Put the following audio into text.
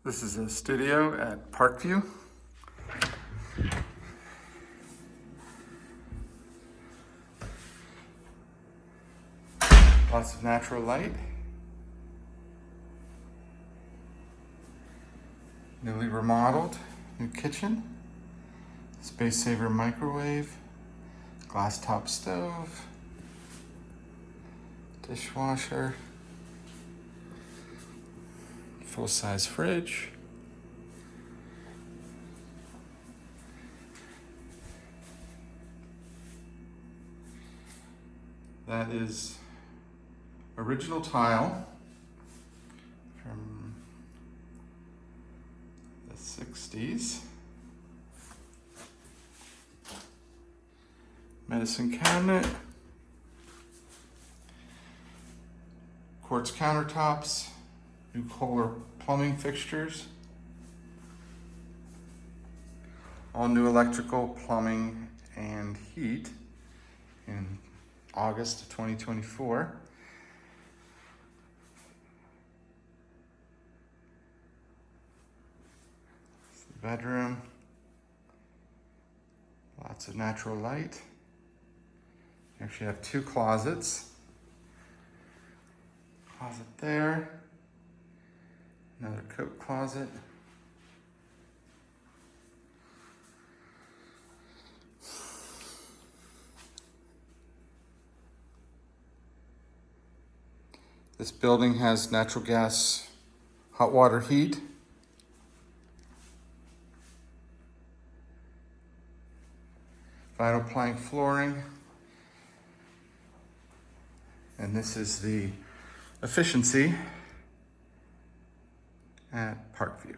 This is a studio at Parkview. Lots of natural light. Newly remodeled, new kitchen, space saver microwave, glass top stove, dishwasher, full-size fridge. That is original tile from the 60s. Medicine cabinet. Quartz countertops. New Kohler plumbing fixtures. All new electrical, plumbing, and heat in August of 2024. It's the bedroom. Lots of natural light. You actually have two closets. Closet there. Another coat closet. This building has natural gas hot water heat. Vinyl plank flooring. And this is the efficiency at Parkview.